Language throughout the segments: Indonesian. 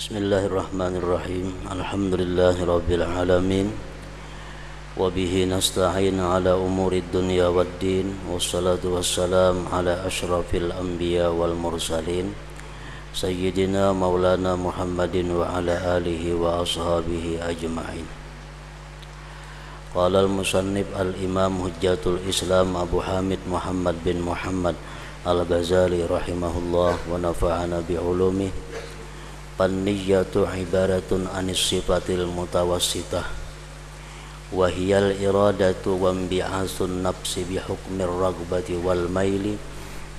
Bismillahirrahmanirrahim. Alhamdulillahirabbil alamin. Wa bihi nasta'in ala umurid dunya waddin. Wassalatu wassalam ala asyrafil anbiya wal mursalin. Sayyidina Maulana Muhammadin wa ala alihi wa ashabihi ajma'in. Qala al-musannif al-imam hujjatul Islam Abu Hamid Muhammad bin Muhammad al-Ghazali rahimahullah wa nafa'ana bi'ulumih. An-niyyatu ibaratun anis sifatil mutawassitah wa hiyal iradatu wa bi'asun nafsi bi hukmir ragbati wal maili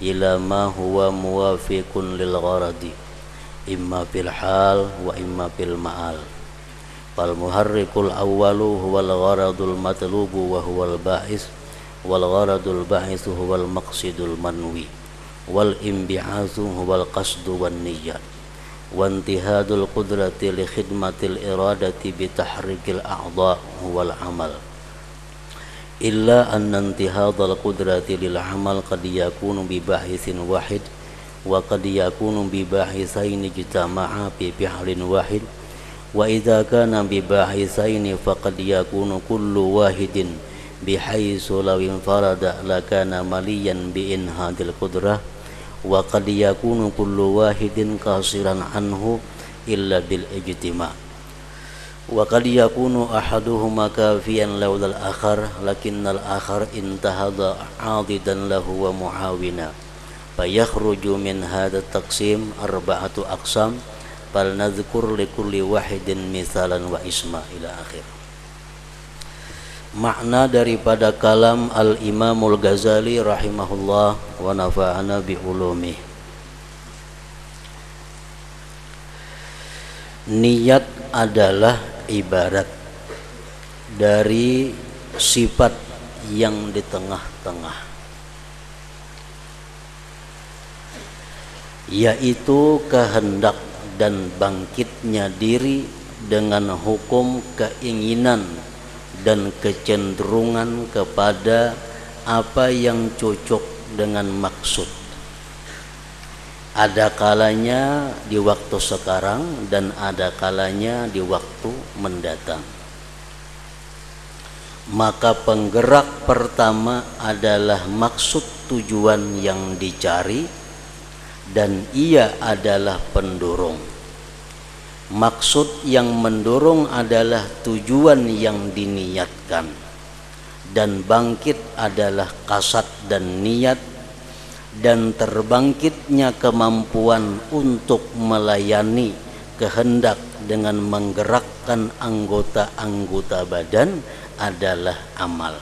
ila ma huwa muwafiqun lil gharadi imma fil hal wa imma fil ma'al. Fal muharrikul awwalu huwal gharadul matlubu wa huwal ba'is wal gharadul ba'isu huwal maqsidul manwi wal imbi'asu huwal qasdu wan niyyah wa intihadul qudrati li khidmatil iradati bi tahrikil a'dha huwal amal. Illa anna intihadul qudrati lil amal qad yakunu bi bahisin wahid wa qad yakunu bi bahisaini ijtama'a fi fi'lin wahid wa idza kana bi bahisaini faqad yakunu kullu wahidin bihaitsu law infarada lakana maliyan bi inhadil qudrah wa qad yakunu kullu wahidin qasiran anhu illa bil ijtima' wa qad yakunu ahaduhuma kafiyan lawlal akhar lakinnal akhar intahada 'adidan lahu wa muawina fayakhruju min hadha taqsim arba'atu aqsam fal nadhkur li kulli wahidin mithalan wa isma ila akhir. Makna daripada kalam Al-Imamul Ghazali rahimahullah wa nafa'ana bi ulumih. Niat adalah ibarat dari sifat yang di tengah-tengah, yaitu kehendak dan bangkitnya diri dengan hukum keinginan dan kecenderungan kepada apa yang cocok dengan maksud. Ada kalanya di waktu sekarang dan ada kalanya di waktu mendatang. Maka penggerak pertama adalah maksud tujuan yang dicari dan ia adalah pendorong. Maksud yang mendorong adalah tujuan yang diniatkan dan bangkit adalah kasad dan niat, dan terbangkitnya kemampuan untuk melayani kehendak dengan menggerakkan anggota-anggota badan adalah amal.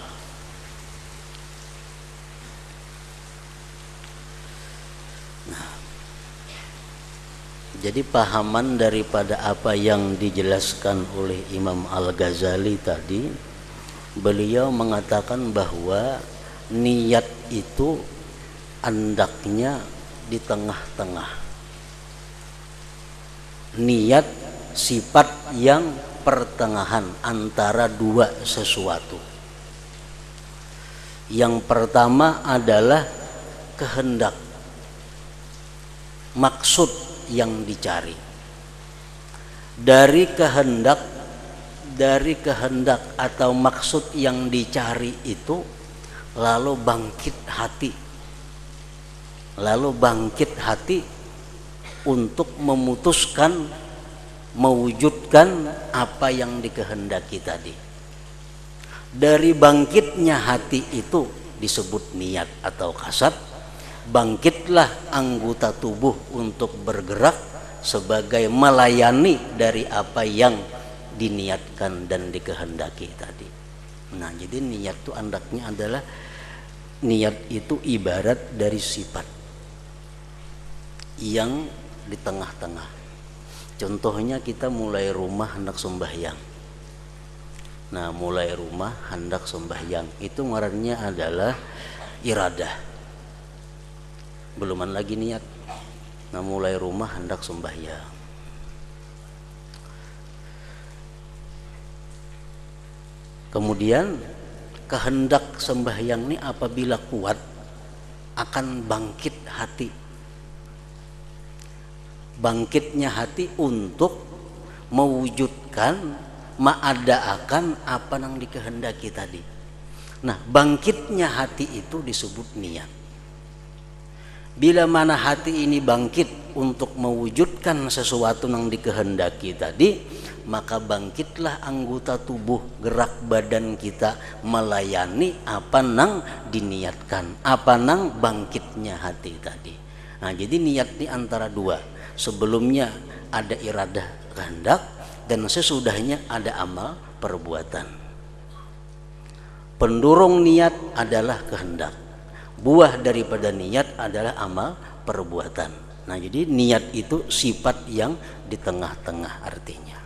Jadi pahaman daripada apa yang dijelaskan oleh Imam Al-Ghazali tadi, beliau mengatakan bahwa niat itu andaknya di tengah-tengah. Niat sifat yang pertengahan antara dua sesuatu. Yang pertama adalah kehendak, maksud yang dicari. Dari kehendak atau maksud yang dicari itu lalu bangkit hati untuk memutuskan, mewujudkan apa yang dikehendaki tadi. Dari bangkitnya hati itu disebut niat atau kasad. Bangkitlah anggota tubuh untuk bergerak sebagai melayani dari apa yang diniatkan dan dikehendaki tadi. Nah, jadi niat itu andaknya adalah, niat itu ibarat dari sifat yang di tengah-tengah. Contohnya kita mulai rumah hendak sembahyang. Nah, mulai rumah hendak sembahyang itu ngarannya adalah iradah. Beluman lagi niat. Nah, mulai rumah hendak sembahyang. Kemudian kehendak sembahyang ini apabila kuat akan bangkit hati. bangkitnya hati untuk mewujudkan, maadaakan apa yang dikehendaki tadi. Nah, bangkitnya hati itu disebut niat. Bila mana hati ini bangkit untuk mewujudkan sesuatu yang dikehendaki tadi, maka bangkitlah anggota tubuh, gerak badan kita melayani apa yang diniatkan, apa yang bangkitnya hati tadi. Nah, jadi niat ini antara dua. Sebelumnya ada iradah kehendak, dan sesudahnya ada amal perbuatan. Pendorong niat adalah kehendak, buah daripada niat adalah amal perbuatan. Nah, jadi niat itu sifat yang di tengah-tengah artinya.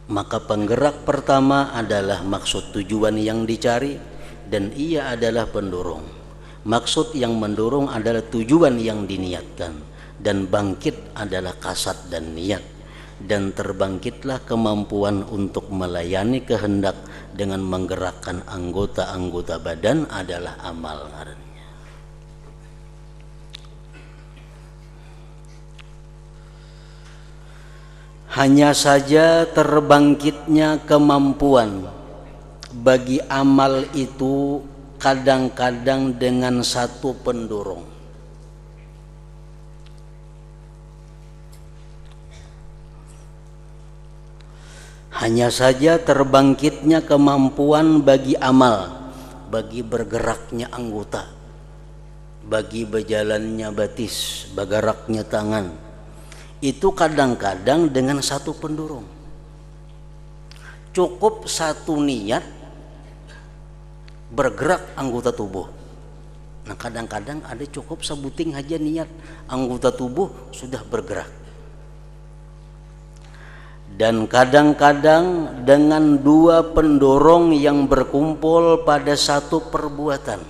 Maka penggerak pertama adalah maksud tujuan yang dicari, dan ia adalah pendorong. Maksud yang mendorong adalah tujuan yang diniatkan, dan bangkit adalah kasat dan niat. Dan terbangkitlah kemampuan untuk melayani kehendak dengan menggerakkan anggota-anggota badan adalah amal ngarannya. Hanya saja terbangkitnya kemampuan bagi amal itu kadang-kadang dengan satu pendorong. Hanya saja terbangkitnya kemampuan bagi amal, bagi bergeraknya anggota, bagi berjalannya batis, bergeraknya tangan, itu kadang-kadang dengan satu pendorong. Cukup satu niat bergerak anggota tubuh. Nah, kadang-kadang ada cukup sebuting aja niat, anggota tubuh sudah bergerak. Dan kadang-kadang dengan dua pendorong yang berkumpul pada satu perbuatan.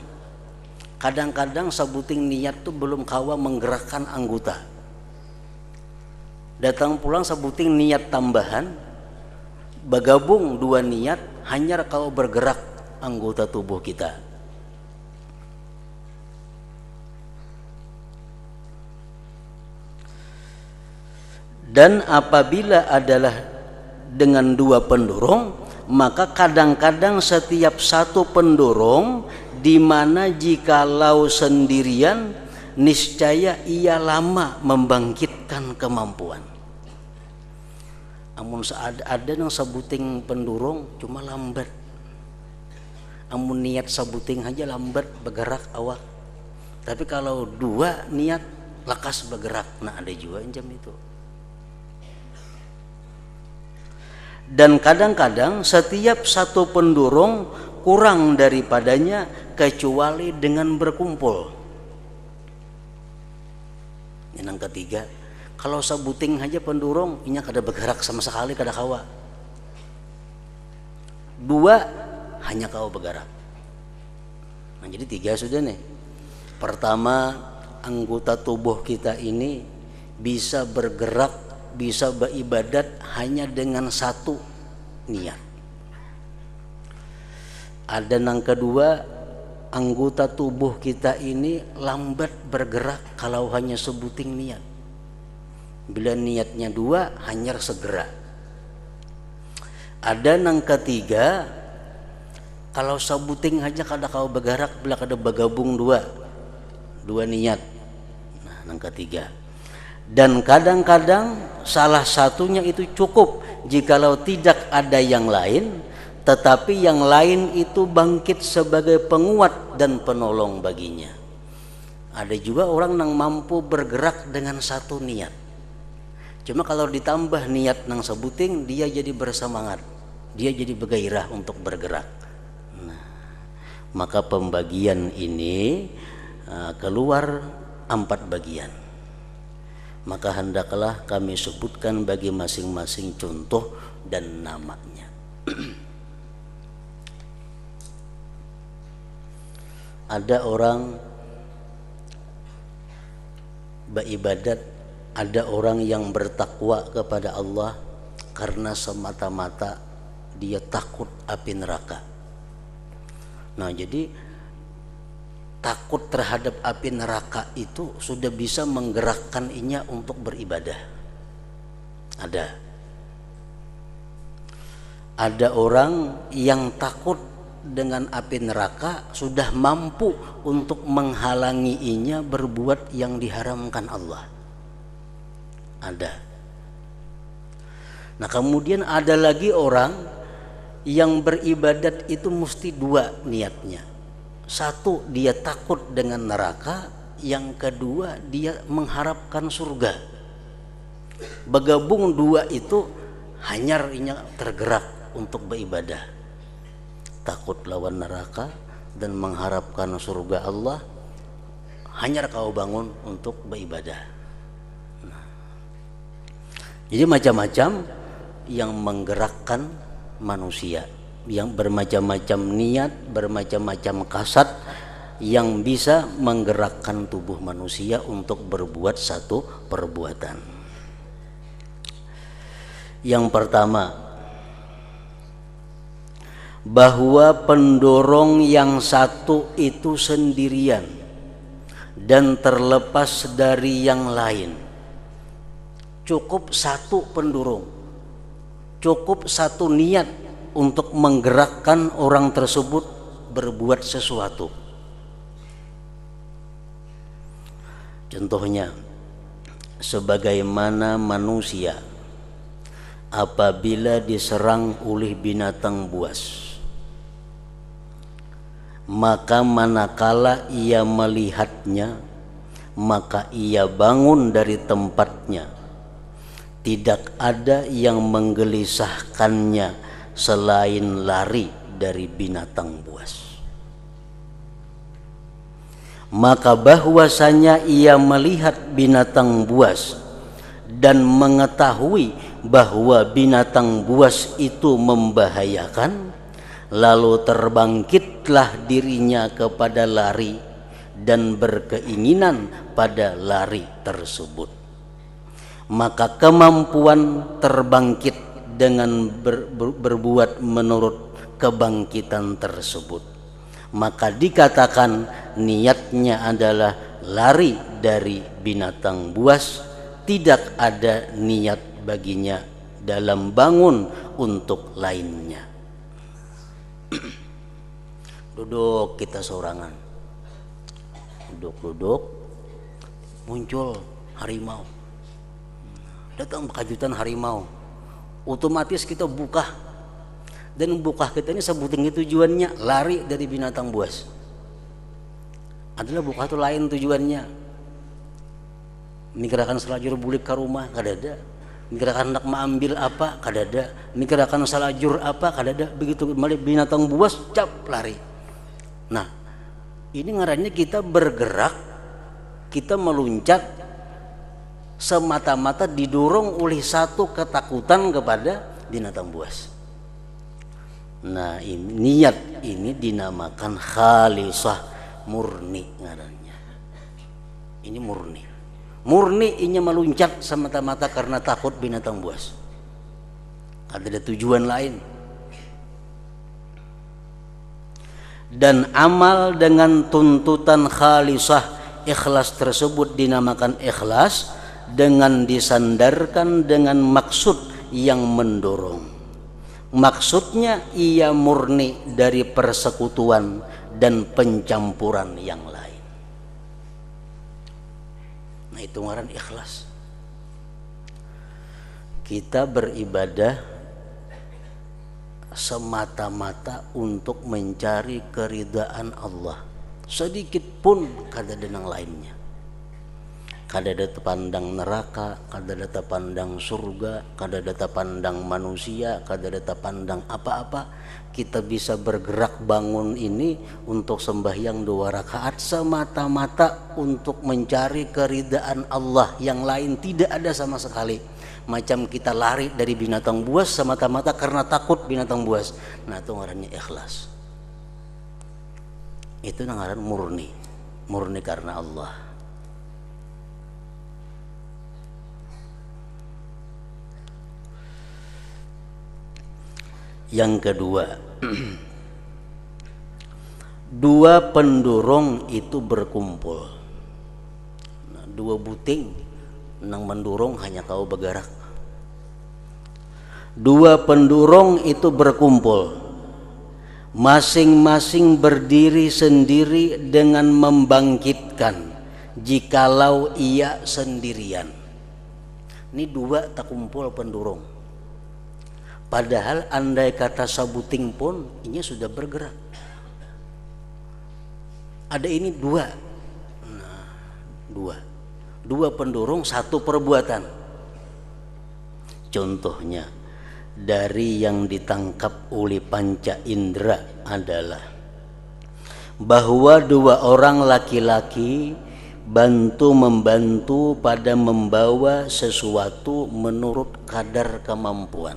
Kadang-kadang sebuting niat itu belum kawa menggerakkan anggota. Datang pulang sebuting niat tambahan, bergabung dua niat, hanya kau bergerak anggota tubuh kita. Dan apabila adalah dengan dua pendorong, maka kadang-kadang setiap satu pendorong, di mana jikalau sendirian niscaya ia lama membangkitkan kemampuan. Amun ada yang sebuting pendorong cuma lambat. Amun niat sebuting aja lambat bergerak awak. Tapi kalau dua niat lekas bergerak. Nah, ada juga jam itu. Dan kadang-kadang setiap satu pendorong kurang daripadanya kecuali dengan berkumpul. Yang ketiga, kalau sebuting aja pendorong inya kada bergerak sama sekali, kada kawa. Dua hanya kau bergerak. Nah, jadi tiga sudah nih. Pertama, anggota tubuh kita ini bisa bergerak, bisa beribadat hanya dengan satu niat. Ada yang kedua, anggota tubuh kita ini lambat bergerak kalau hanya sebuting niat. Bila niatnya dua, hanya segera. Ada yang ketiga, kalau sebuting aja kada kau bergerak, bila kada bergabung dua niat. Nah, yang ketiga. Dan kadang-kadang salah satunya itu cukup jikalau tidak ada yang lain, tetapi yang lain itu bangkit sebagai penguat dan penolong baginya. Ada juga orang yang mampu bergerak dengan satu niat. Cuma kalau ditambah niat nang sebuting, dia jadi bersemangat, dia jadi bergairah untuk bergerak. Nah, maka pembagian ini keluar 4 bagian. Maka hendaklah kami sebutkan bagi masing-masing contoh dan namanya. Ada orang beribadat, ada orang yang bertakwa kepada Allah karena semata-mata dia takut api neraka. Nah, jadi takut terhadap api neraka itu sudah bisa menggerakkan inya untuk beribadah. Ada orang yang takut dengan api neraka sudah mampu untuk menghalangi inya berbuat yang diharamkan Allah. Ada. Nah, kemudian ada lagi orang yang beribadat itu mesti dua niatnya. Satu, dia takut dengan neraka. Yang kedua, dia mengharapkan surga. Bergabung dua itu, hanyar inya tergerak untuk beribadah. Takut lawan neraka dan mengharapkan surga Allah, hanyar kau bangun untuk beribadah. Nah, jadi macam-macam yang menggerakkan manusia, yang bermacam-macam niat, bermacam-macam kasat yang bisa menggerakkan tubuh manusia untuk berbuat satu perbuatan. Yang pertama, bahwa pendorong yang satu itu sendirian dan terlepas dari yang lain. Cukup satu pendorong, cukup satu niat untuk menggerakkan orang tersebut berbuat sesuatu. Contohnya, sebagaimana manusia apabila diserang oleh binatang buas, maka manakala ia melihatnya, maka ia bangun dari tempatnya. Tidak ada yang menggelisahkannya selain lari dari binatang buas. Maka bahwasanya ia melihat binatang buas dan mengetahui bahwa binatang buas itu membahayakan, lalu terbangkitlah dirinya kepada lari dan berkeinginan pada lari tersebut. Maka kemampuan terbangkit dengan berbuat menurut kebangkitan tersebut, maka dikatakan niatnya adalah lari dari binatang buas, tidak ada niat baginya dalam bangun untuk lainnya. Duduk kita sorangan, duduk, muncul harimau, datang kejutan harimau, otomatis kita buka, dan buka kita ini sebuting tujuannya lari dari binatang buas. Adalah buka itu lain tujuannya, mikirkan selajur bulik ke rumah kadada, mikirkan hendak mengambil apa kadada, mikirkan selajur apa kadada, begitu melihat binatang buas cap lari. Nah, ini ngarannya kita bergerak, kita meluncat semata-mata didorong oleh satu ketakutan kepada binatang buas. Nah, ini niat ini dinamakan khalisah, murni ngarannya. Ini murni ini meluncat semata-mata karena takut binatang buas. Ada tujuan lain. Dan amal dengan tuntutan khalisah, ikhlas tersebut dinamakan ikhlas, dengan disandarkan dengan maksud yang mendorong. Maksudnya ia murni dari persekutuan dan pencampuran yang lain. Nah, itu ngaran ikhlas. Kita beribadah semata-mata untuk mencari keridaan Allah, sedikit pun kada ada yang lainnya. Kada ada pandang neraka, kada ada pandang surga, kada ada pandang manusia, kada ada pandang apa-apa. Kita bisa bergerak bangun ini untuk sembahyang 2 rakaat semata-mata untuk mencari keridaan Allah, yang lain tidak ada sama sekali. Macam kita lari dari binatang buas semata-mata karena takut binatang buas. Nah, itu ngarannya ikhlas. Itu ngaran murni karena Allah. Yang kedua, Dua pendurung itu berkumpul. Nah, dua buting nang mendurung hanya kau bergerak. Dua pendurung itu berkumpul, masing-masing berdiri sendiri dengan membangkitkan jikalau ia sendirian. Ini dua tak kumpul pendurung. Padahal andai kata sabuting pun ini sudah bergerak. Ada ini dua. Nah, dua pendurung, satu perbuatan. Contohnya dari yang ditangkap oleh panca indera adalah bahwa dua orang laki-laki bantu-membantu pada membawa sesuatu menurut kadar kemampuan,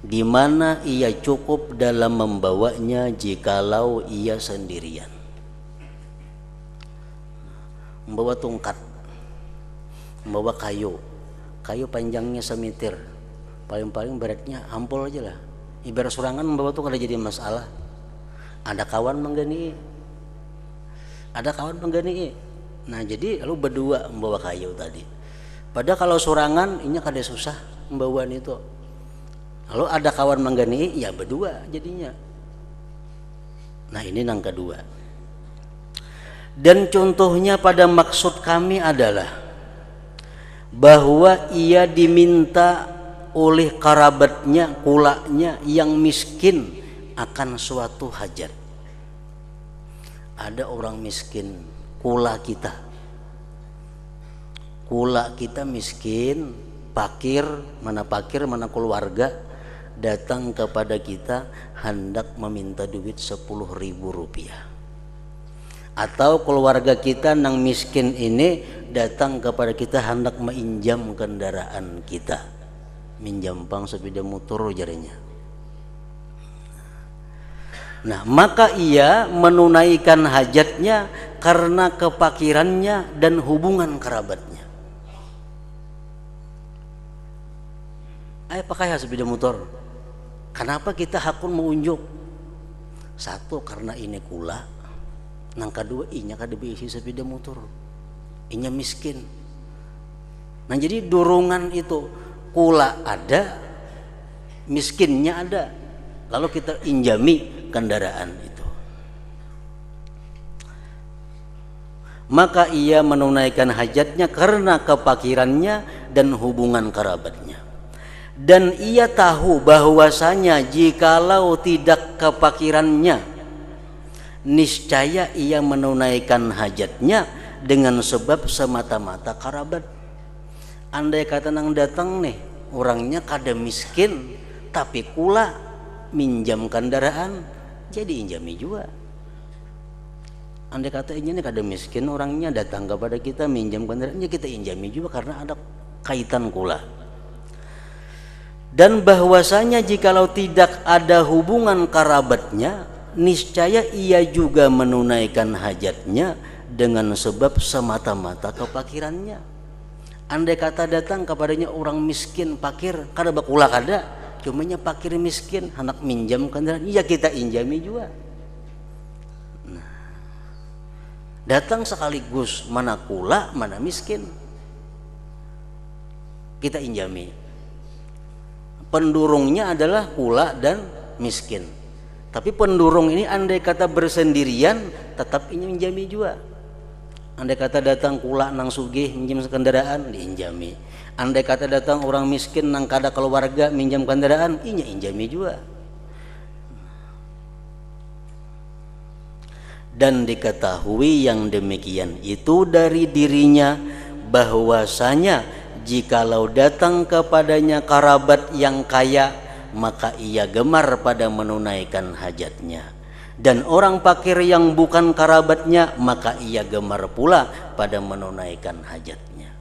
di mana ia cukup dalam membawanya jikalau ia sendirian. Membawa tongkat, membawa kayu panjangnya semeter, paling beratnya ampul aja lah. Ibarat surangan membawa tuh kada jadi masalah. Ada kawan menggani, nah jadi lu berdua membawa kayu tadi. Padahal kalau surangan ini kada susah membawaan itu. Lalu ada kawan menggani, ya berdua jadinya. Nah ini yang kedua. Dan contohnya pada maksud kami adalah bahwa ia diminta oleh kerabatnya, kulaknya yang miskin akan suatu hajat. Ada orang miskin, kula kita miskin, pakir mana keluarga datang kepada kita hendak meminta duit 10.000 rupiah. Atau keluarga kita nang miskin ini datang kepada kita hendak menginjam kendaraan kita, minjam pang sepeda motor jarinya. Nah maka ia menunaikan hajatnya karena kepakirannya dan hubungan kerabatnya. Ayo pakai sepeda motor. Kenapa kita hakun mengunjuk? Satu karena ini kula. Nang kedua inya kada diisi sepeda motor, inya miskin. Nah jadi dorongan itu kula ada, miskinnya ada, lalu kita injami kendaraan itu. Maka ia menunaikan hajatnya karena kepakirannya dan hubungan kerabatnya. Dan ia tahu bahwasanya jikalau tidak kepakirannya, niscaya ia menunaikan hajatnya dengan sebab semata-mata kerabat. Andai kata nang datang nih orangnya kada miskin tapi kula minjam kendaraan, jadi injami juga. Andai kata ini kada miskin orangnya datang kepada kita minjam kendaraannya, kita injami juga karena ada kaitan kula. Dan bahwasanya jikalau tidak ada hubungan kerabatnya, niscaya ia juga menunaikan hajatnya dengan sebab semata-mata kepakirannya. Andai kata datang kepadanya orang miskin pakir, kada bakula kada, cumanya pakir miskin hendak minjam kendaraan, ya kita injami juga. Nah, datang sekaligus mana kula mana miskin, kita injami. Pendurungnya adalah kula dan miskin. Tapi pendurung ini andai kata bersendirian tetap ini menjami juga. Andai kata datang kula nang sugih minjam kendaraan diinjami. Andai kata datang orang miskin nang kada keluarga minjam kendaraan, inya injami juga. Dan diketahui yang demikian itu dari dirinya bahwasanya jikalau datang kepadanya kerabat yang kaya, maka ia gemar pada menunaikan hajatnya. Dan orang fakir yang bukan kerabatnya, maka ia gemar pula pada menunaikan hajatnya.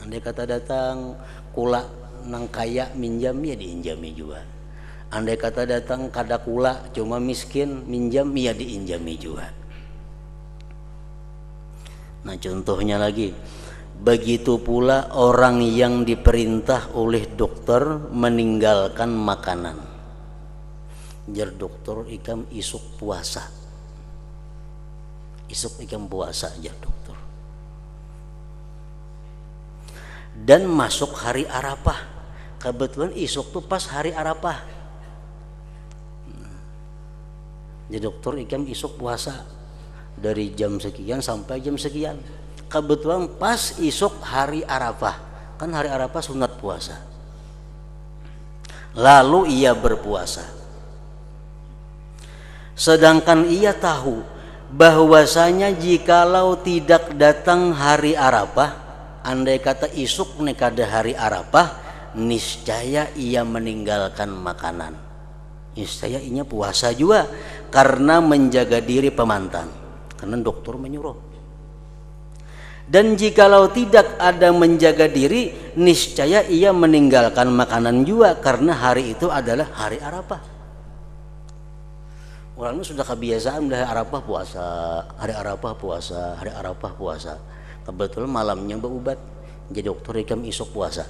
Andai kata datang kula nang kaya minjam, ya diinjami juga. Andai kata datang kada kula cuma miskin minjam, ya diinjami juga. Nah contohnya lagi, begitu pula orang yang diperintah oleh dokter meninggalkan makanan. jar dokter ikam isuk puasa. Isuk ikam puasa jar dokter. Dan masuk hari Arafah. Kebetulan isuk tuh pas hari Arafah. Jadi dokter ikam isuk puasa dari jam sekian sampai jam sekian. Kebetulan pas isuk hari Arafah. Kan hari Arafah sunat puasa. Lalu ia berpuasa. Sedangkan ia tahu bahwasanya jikalau tidak datang hari Arafah, andai kata isuk nekada hari Arafah, niscaya ia meninggalkan makanan. Niscaya ia puasa juga karena menjaga diri pemantang. Karena dokter menyuruh. Dan jikalau tidak ada menjaga diri, niscaya ia meninggalkan makanan juga karena hari itu adalah hari Arafah. Orang itu sudah kebiasaan dari Arafah puasa, hari Arafah puasa, hari Arafah puasa. Kebetulan malamnya berubat, jadi dokter ikam isuk puasa.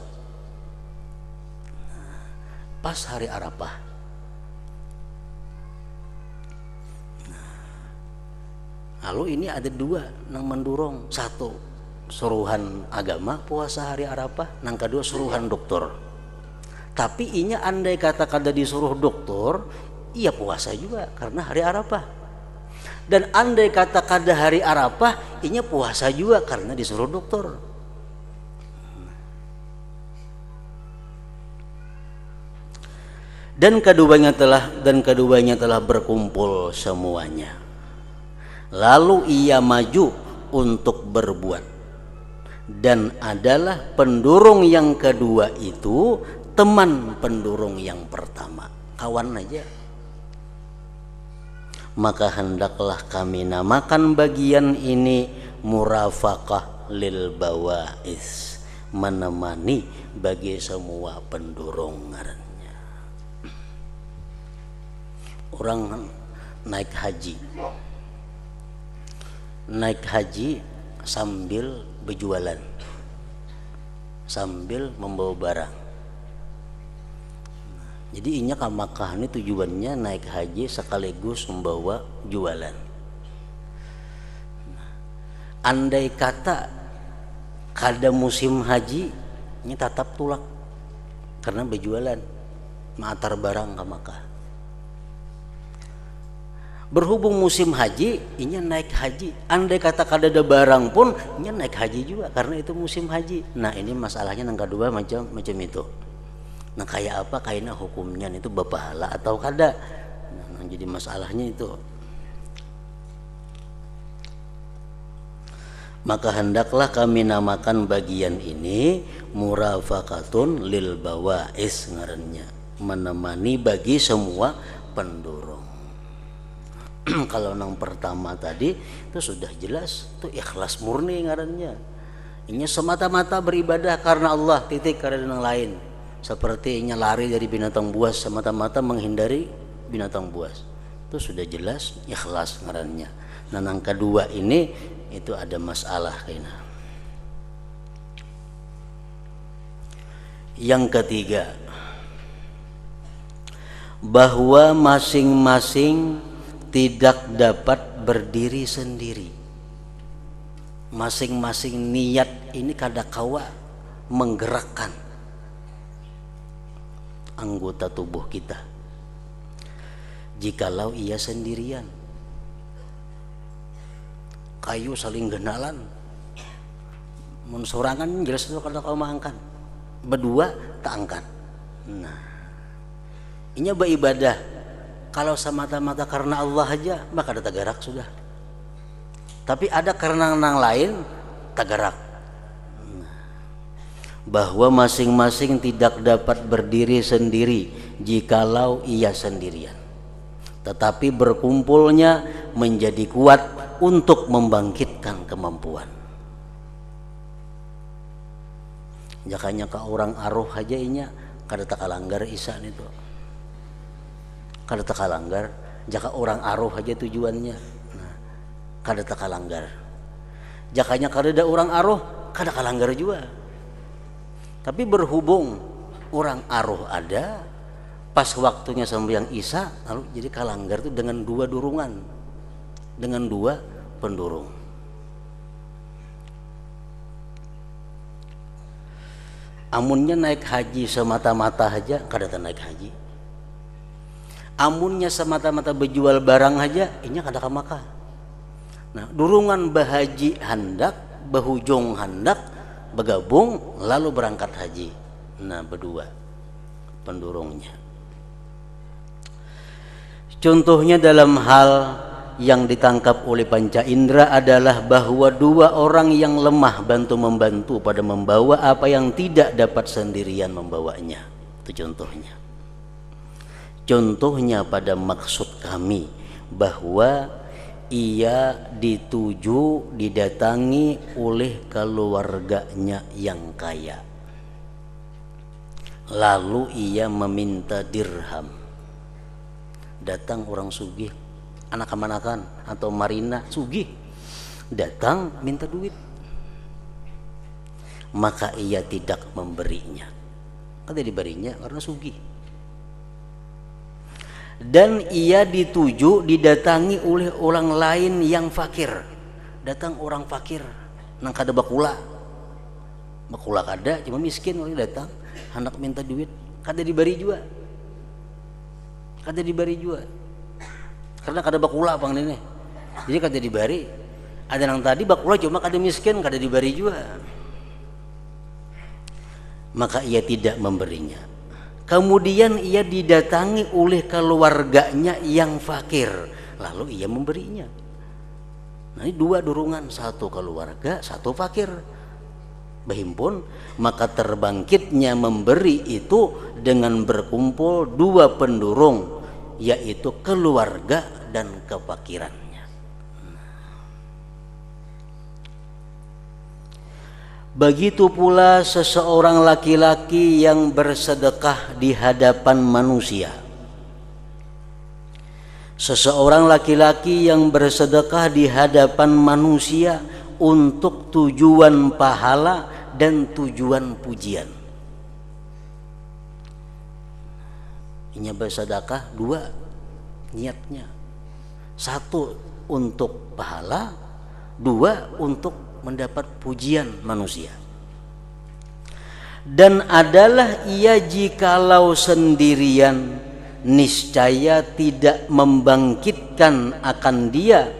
Pas hari Arafah. Lalu ini ada dua yang mendorong. Satu, suruhan agama puasa hari Arafah. Yang kedua, suruhan dokter. Tapi inya andai kata kada disuruh dokter, ia puasa juga karena hari Arafah. Dan andai kata kada hari Arafah, inya puasa juga karena disuruh dokter. Dan keduanya telah berkumpul semuanya. Lalu ia maju untuk berbuat, dan adalah pendurung yang kedua itu teman pendurung yang pertama, kawan aja. Maka hendaklah kami namakan bagian ini murafaqah lil bawais, menemani bagi semua pendurung ngarannya. Orang naik haji sambil berjualan, sambil membawa barang. Jadi inya ke Makkah ini tujuannya naik haji sekaligus membawa jualan. Andai kata kada musim haji, ini tetap tulak karena berjualan, mengantar barang ke Makkah. Berhubung musim haji, inya naik haji. Andai kata kada ada barang pun, inya naik haji juga karena itu musim haji. Nah ini masalahnya yang kedua macam itu. Nah kayak apa kayaknya hukumnya itu berpahala atau kada. Nah jadi masalahnya itu. Maka hendaklah kami namakan bagian ini murafaqatun lil bawais ngarannya, menemani bagi semua pendurung. Kalau yang pertama tadi itu sudah jelas, itu ikhlas murni ngarannya. Ini semata-mata beribadah karena Allah, titik, karena yang lain. Seperti ini lari dari binatang buas, semata-mata menghindari binatang buas. Itu sudah jelas ikhlas ngarannya. Nah yang kedua ini itu ada masalah kayaknya. Yang ketiga, bahwa masing-masing tidak dapat berdiri sendiri. Masing-masing niat ini kada kawa menggerakkan anggota tubuh kita jikalau ia sendirian. Kayu saling genalan, mensorangan jelas itu kada kawa mangkan, berdua tak angkat. Nah inya beribadah kalau semata-mata karena Allah aja maka ada tagarak sudah. Tapi ada karena yang lain tagarak. Bahwa masing-masing tidak dapat berdiri sendiri jikalau ia sendirian. Tetapi berkumpulnya menjadi kuat untuk membangkitkan kemampuan. Jakanya ke orang aruh aja inya kada takalanggar isan itu. Kada takalanggar, jaka orang aruh aja tujuannya. Nah, kada takalanggar. Jakanya kada ada orang aruh, kada kalanggar juga. Tapi berhubung orang aruh ada, pas waktunya sembahyang Isya lalu jadi kalanggar itu dengan 2 durungan, dengan 2 pendurung. Amunnya naik haji semata-mata aja kada naik haji. Amunnya semata-mata berjual barang aja inya kada ka Makkah. Nah, durungan bahaji handak, bahujung handak bergabung lalu berangkat haji. Nah, berdua pendurungnya. Contohnya dalam hal yang ditangkap oleh panca indera adalah bahwa 2 orang yang lemah bantu-membantu pada membawa apa yang tidak dapat sendirian membawanya. Itu contohnya. Contohnya pada maksud kami bahwa ia dituju didatangi oleh keluarganya yang kaya. Lalu ia meminta dirham. Datang orang sugih, anak-anakan atau marina sugih, datang minta duit, maka ia tidak memberinya. Kada diberinya karena sugih. Dan ia dituju didatangi oleh orang lain yang fakir. Datang orang fakir nang kada bakula kada, cuma miskin oleh datang hendak minta duit, kada diberi juga. Kada diberi juga karena kada bakula bang ini, jadi kada diberi. Ada yang tadi bakula cuma kada miskin, kada diberi juga, maka ia tidak memberinya. Kemudian ia didatangi oleh keluarganya yang fakir, lalu ia memberinya. Nah, ini 2 durungan, 1 keluarga, 1 fakir berhimpun, maka terbangkitnya memberi itu dengan berkumpul 2 pendurung, yaitu keluarga dan kefakirannya. Begitu pula seseorang laki-laki yang bersedekah di hadapan manusia. Seseorang laki-laki yang bersedekah di hadapan manusia untuk tujuan pahala dan tujuan pujian. Ini bersedekah 2 niatnya. 1 untuk pahala, 2 untuk mendapat pujian manusia. Dan adalah ia jikalau sendirian niscaya tidak membangkitkan akan dia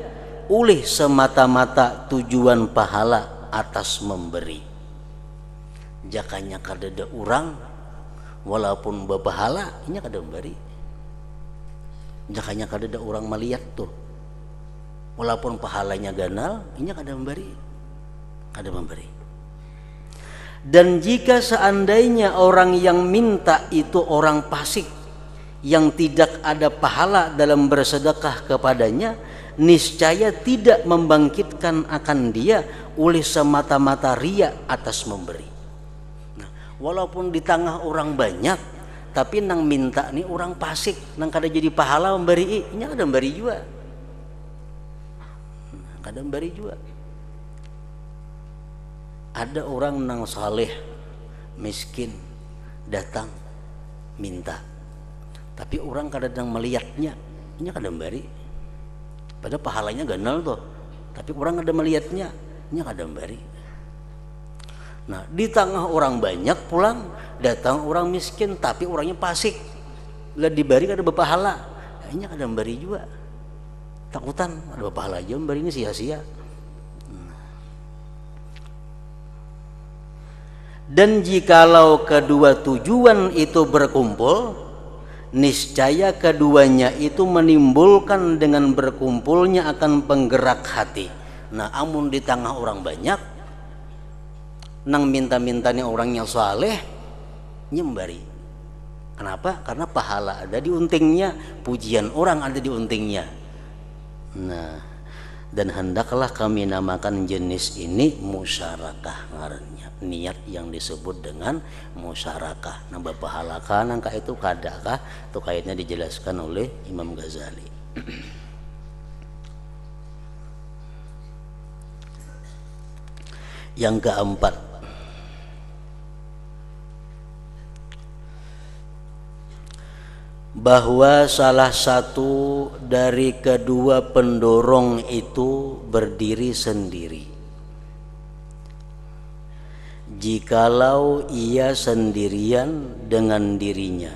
oleh semata-mata tujuan pahala atas memberi. Jakanya kadada orang walaupun berpahala inya kada memberi. Jakanya kadada orang melihat tuh walaupun pahalanya ganal inya kada memberi. Kada memberi. Dan jika seandainya orang yang minta itu orang fasik yang tidak ada pahala dalam bersedekah kepadanya, niscaya tidak membangkitkan akan dia oleh semata-mata ria atas memberi. Nah, walaupun di tengah orang banyak, tapi nang minta nih orang fasik, nang kada jadi pahala memberi, ini kada memberi juga. Kada memberi juga. Ada orang nang saleh, miskin, datang minta, tapi orang kada nang melihatnya, ini kada memberi. Padahal pahalanya ganal tuh, tapi orang ada melihatnya, nya kada memberi. Nah, di tengah orang banyak pulang datang orang miskin, tapi orangnya fasik, lah diberi kada berpahala, nya kada memberi juga. Takutan ada berpahala aja memberi ini sia-sia. Dan jikalau kedua tujuan itu berkumpul, niscaya keduanya itu menimbulkan dengan berkumpulnya akan penggerak hati. Nah, amun di tengah orang banyak nang minta-mintanya orangnya saleh nyembari. Kenapa? Karena pahala ada di untingnya, pujian orang ada di untingnya. Nah, dan hendaklah kami namakan jenis ini musyarakah ngarannya. Niat yang disebut dengan musyarakah. Nah, berpahalakah nangka itu kadakah? Itu kayaknya dijelaskan oleh Imam Ghazali. Yang keempat, bahwa salah satu dari kedua pendorong itu berdiri sendiri. Jikalau ia sendirian dengan dirinya,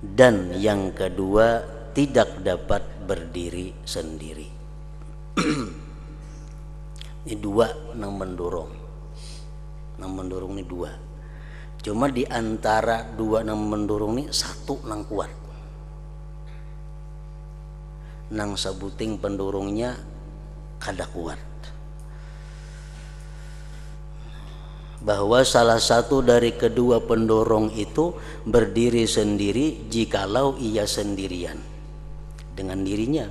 dan yang kedua tidak dapat berdiri sendiri. Ini dua nang mendorong. Nang mendorong ini dua. Cuma di antara dua nang mendorong ini satu nang kuat. Nang sabuting pendorongnya kada kuat. Bahwa salah satu dari kedua pendorong itu berdiri sendiri jikalau ia sendirian dengan dirinya,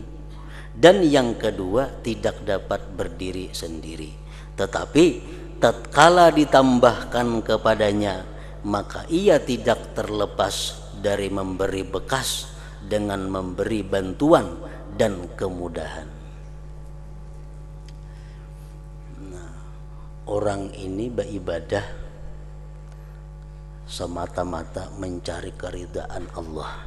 dan yang kedua tidak dapat berdiri sendiri. Tetapi tatkala ditambahkan kepadanya, maka ia tidak terlepas dari memberi bekas dengan memberi bantuan dan kemudahan. Orang ini beribadah semata-mata mencari keridhaan Allah.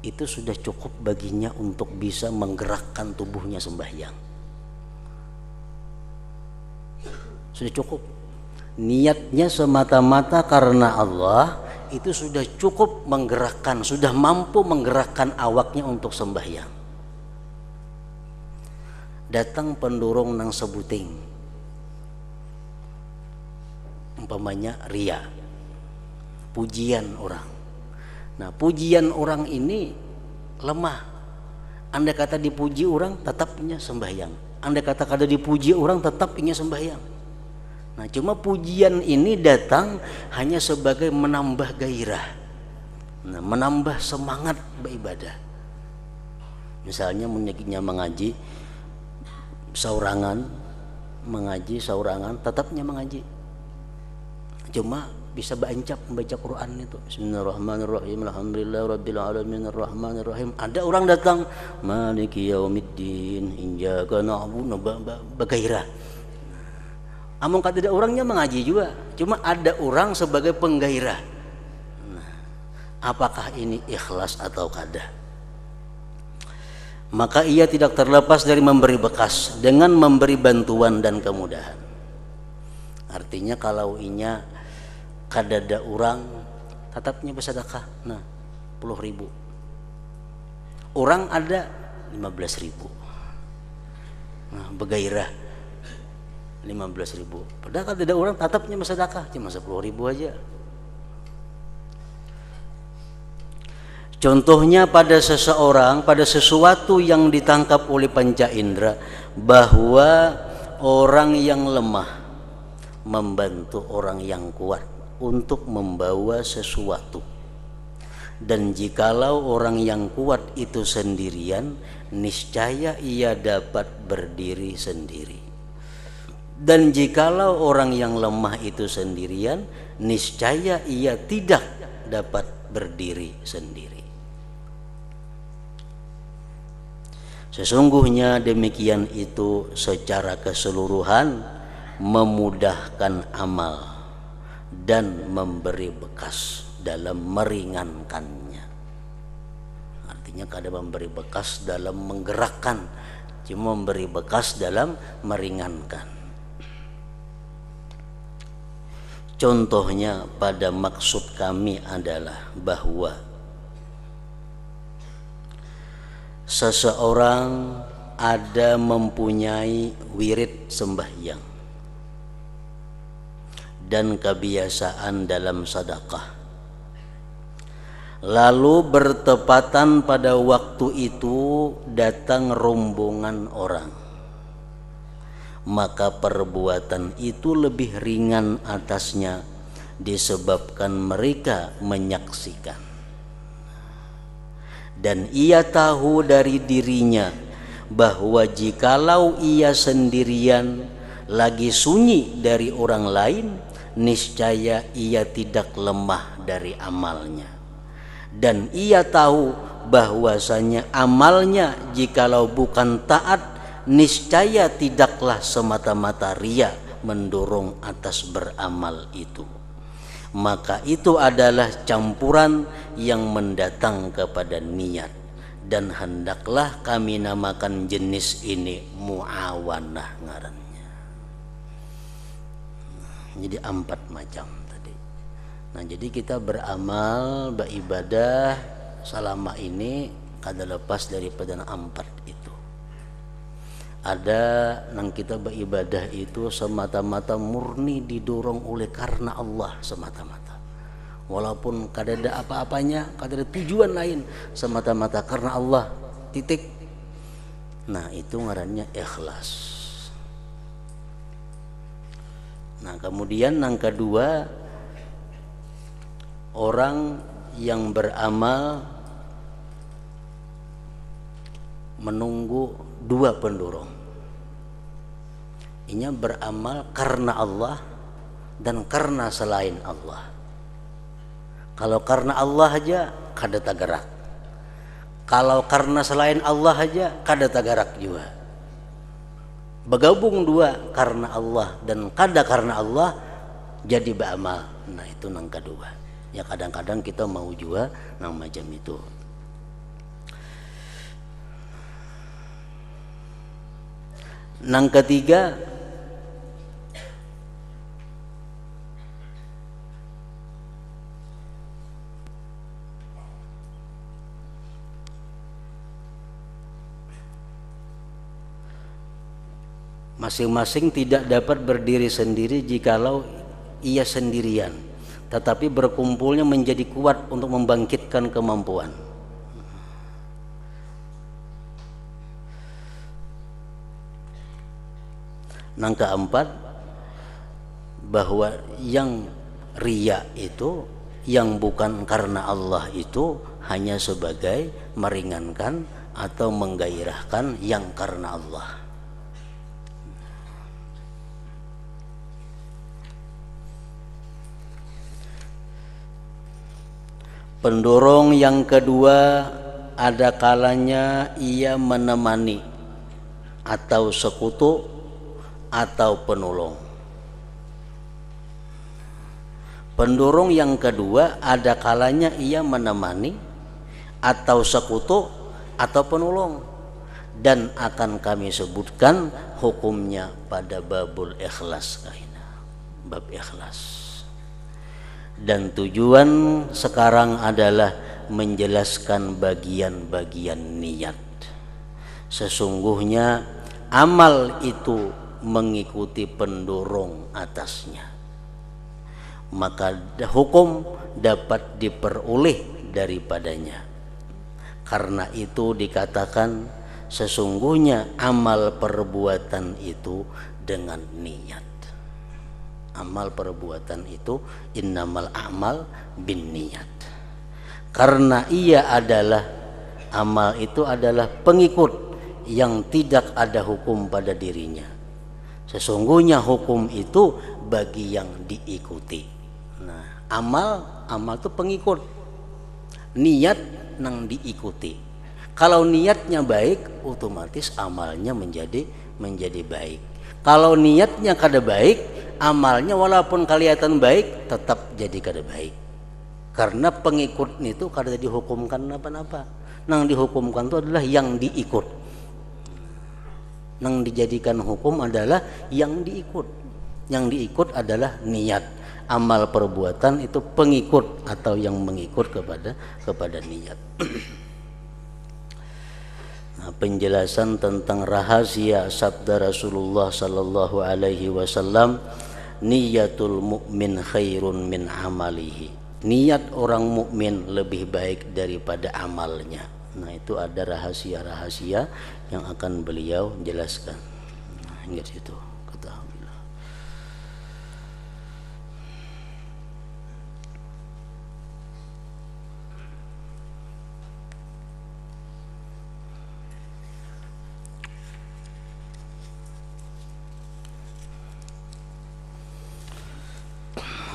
Itu sudah cukup baginya untuk bisa menggerakkan tubuhnya sembahyang. Sudah cukup. Niatnya semata-mata karena Allah, itu sudah cukup menggerakkan, sudah mampu menggerakkan awaknya untuk sembahyang. Datang pendorong nang sebuting, umpamanya ria, pujian orang. Nah, pujian orang ini lemah. Andai kata dipuji orang, tetapnya sembahyang. Andai kata kada dipuji orang, tetap ingin sembahyang. Nah, cuma pujian ini datang hanya sebagai menambah gairah, nah, menambah semangat beribadah. Misalnya menyakitnya mengaji saurangan, tetapnya mengaji. Cuma bisa berencap membaca Quran itu. Bismillahirrahmanirrahim. Alhamdulillahirabbil alamin arrahmanirrahim. Ada orang datang, Maliki yaumiddin, iyyaka na'budu, bergairah. Among kata ada orangnya mengaji juga, cuma ada orang sebagai penggairah. Nah, apakah ini ikhlas atau kada? Maka ia tidak terlepas dari memberi bekas dengan memberi bantuan dan kemudahan. Artinya kalau inya kadada orang tetapnya bersedekah, nah 10.000. Orang ada 15.000. Nah, bergairah 15.000. Padahal kadada orang tetapnya bersedekah cuma 10.000 aja. Contohnya pada seseorang, pada sesuatu yang ditangkap oleh panca indera, bahwa orang yang lemah membantu orang yang kuat untuk membawa sesuatu, dan jikalau orang yang kuat itu sendirian, niscaya ia dapat berdiri sendiri, dan jikalau orang yang lemah itu sendirian, niscaya ia tidak dapat berdiri sendiri. Sesungguhnya demikian itu secara keseluruhan memudahkan amal dan memberi bekas dalam meringankannya. Artinya kada memberi bekas dalam menggerakkan, cuma memberi bekas dalam meringankan. Contohnya pada maksud kami adalah bahwa seseorang ada mempunyai wirid sembahyang dan kebiasaan dalam sedekah, lalu bertepatan pada waktu itu datang rombongan orang, maka perbuatan itu lebih ringan atasnya disebabkan mereka menyaksikan, dan ia tahu dari dirinya bahwa jikalau ia sendirian lagi sunyi dari orang lain, niscaya ia tidak lemah dari amalnya, dan ia tahu bahwasanya amalnya jikalau bukan taat, niscaya tidaklah semata-mata ria mendorong atas beramal itu. maka itu adalah campuran yang mendatang kepada niat, dan hendaklah kami namakan jenis ini muawanah ngarannya. Jadi 4 macam tadi. Nah, jadi kita beramal, beribadah selama ini kada lepas daripada 4 itu. Ada nang kita beribadah itu semata-mata murni didorong oleh karena Allah semata-mata. Walaupun kada ada apa-apanya, kada ada tujuan lain, semata-mata karena Allah, titik. Nah, itu ngarannya ikhlas. Nah, kemudian yang kedua, orang yang beramal menunggu 2 pendorong. Inya beramal karena Allah dan karena selain Allah. Kalau karena Allah aja kada tagarak. Kalau karena selain Allah aja kada tagarak juga. Bergabung 2, karena Allah dan kada karena Allah, jadi beramal. Nah, itu nang kedua. Ya kadang-kadang kita mau juga nang macam itu. Nang ketiga, masing-masing tidak dapat berdiri sendiri jikalau ia sendirian, tetapi berkumpulnya menjadi kuat untuk membangkitkan kemampuan. Nang keempat, bahwa yang riya itu, yang bukan karena Allah itu, hanya sebagai meringankan atau menggairahkan yang karena Allah. Pendorong yang kedua, ada kalanya ia menemani atau sekutu atau penolong. Pendorong yang kedua, ada kalanya ia menemani atau sekutu atau penolong, dan akan kami sebutkan hukumnya pada babul ikhlas kaina, bab ikhlas. Dan tujuan sekarang adalah menjelaskan bagian-bagian niat. Sesungguhnya amal itu mengikuti pendorong atasnya, maka hukum dapat diperoleh daripadanya. Karena itu dikatakan sesungguhnya amal perbuatan itu dengan niat. Amal perbuatan itu innamal a'mal bin niat. Karena ia adalah, amal itu adalah pengikut yang tidak ada hukum pada dirinya. Sesungguhnya hukum itu bagi yang diikuti. Nah, amal itu pengikut, niat nang diikuti. Kalau niatnya baik, otomatis amalnya menjadi baik. Kalau niatnya kada baik, amalnya walaupun kelihatan baik tetap jadi kada baik. Karena pengikut itu kada dihukumkan apa-apa. Nang dihukumkan itu adalah yang diikut. Yang dijadikan hukum adalah yang diikut. Yang diikut adalah niat. Amal perbuatan itu pengikut atau yang mengikut kepada niat. Nah, penjelasan tentang rahasia sabda Rasulullah sallallahu alaihi wasallam, niyatul mu'min khairun min amalihi. Niat orang mukmin lebih baik daripada amalnya. Nah, itu ada rahasia-rahasia yang akan beliau jelaskan. Nah, hingga situ kata Allah.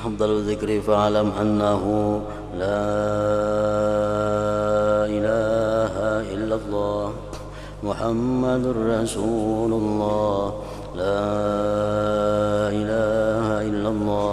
Afdalul dzikri fa'alam annahu la ilaha illallah Muhammadur Rasulullah, la ilaha illallah